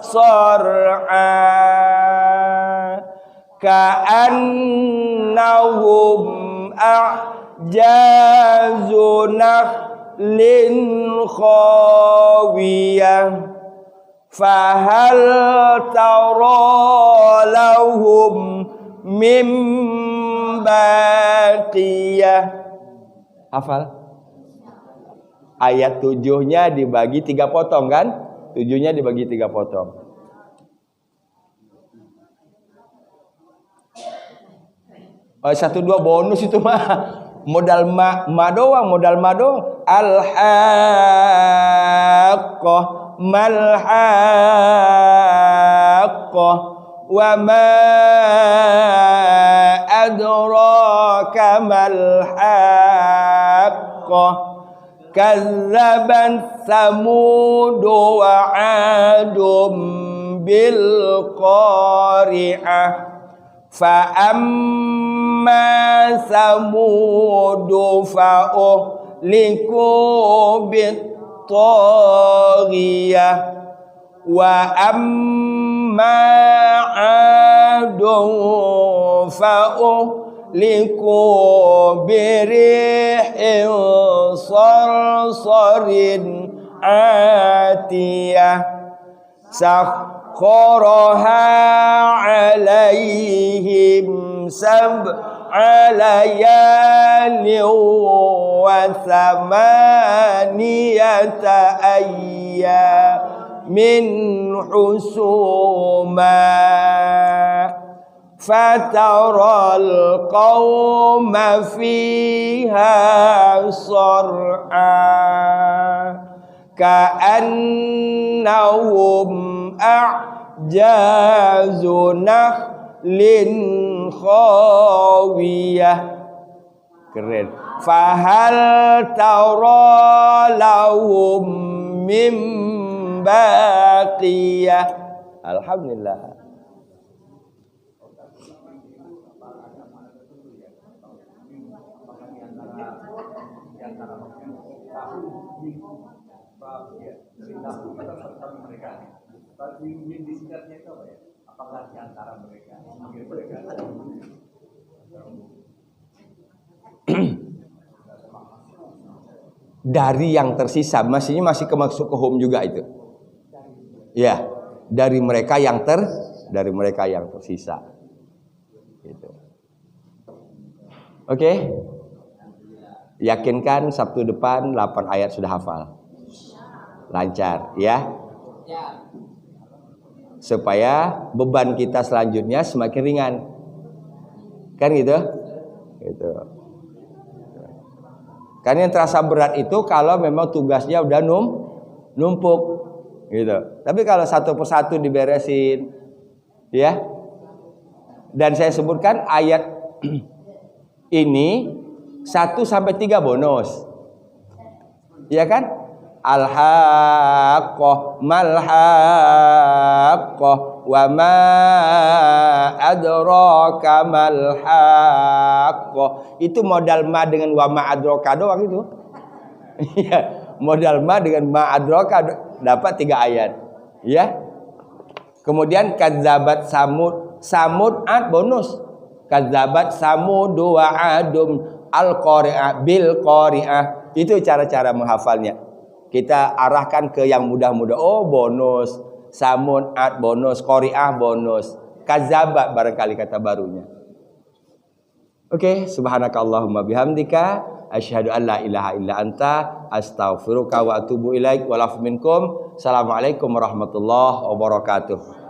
sar'a ka'annahum a'jazu nakhlin khawiyah fahal tara lahum mim baqiyah. Hafal? Ayat 7-nya dibagi 3 potong kan? 7-nya dibagi 3 potong. Oh, 1, 2 bonus itu mah. Modal ma doang, modal ma doang. Al-haqqah mal-haqqah wa ma adraka mal-haqqah kazzaban samud wa adum bil qari'ah fa amma samud fa uhliku bit taghiyah wa amma adun fa uhliku birihin sarsarin atiyah sakharaha alaihim sab'a layalin wa thamaniyata ayyamin husuma fataral qawma fiha sar'a ka'annahum a'jazu nakhlin khawiyah. Keren. Fahal tara lahum mim baqiyah. Alhamdulillah. Apakah di antara mereka? Dari yang tersisa, masih masuk ke hum juga itu. Ya, dari mereka yang tersisa. Gitu. Oke. Yakinkan Sabtu depan 8 ayat sudah hafal. Lancar, ya. Supaya beban kita selanjutnya semakin ringan. Kan gitu? Gitu. Kan yang terasa berat itu kalau memang tugasnya udah numpuk gitu. Tapi kalau satu persatu diberesin ya. Dan saya sebutkan ayat ini 1 sampai 3 bonus. Ya kan? Al-haqqah mal-haqqah wa ma adraka mal-haqqah. Itu modal ma dengan wa ma adraka doang itu. Iya, modal ma dengan ma adraka dapat 3 ayat. Ya. Kemudian kadzabat Samud Ad bonus. Kadzabat Samud wa Adum al-qari'ah bil qari'ah. Itu cara-cara menghafalnya. Kita arahkan ke yang mudah-mudah. Oh, bonus. Samud Ad bonus, qari'ah bonus. Kadzabat barangkali kata barunya. Oke, subhanakallahumma bihamdika asyhadu an la ilaha illa anta astaghfiruka wa atubu ilaik wa lafu minkum. Assalamualaikum warahmatullahi wabarakatuh.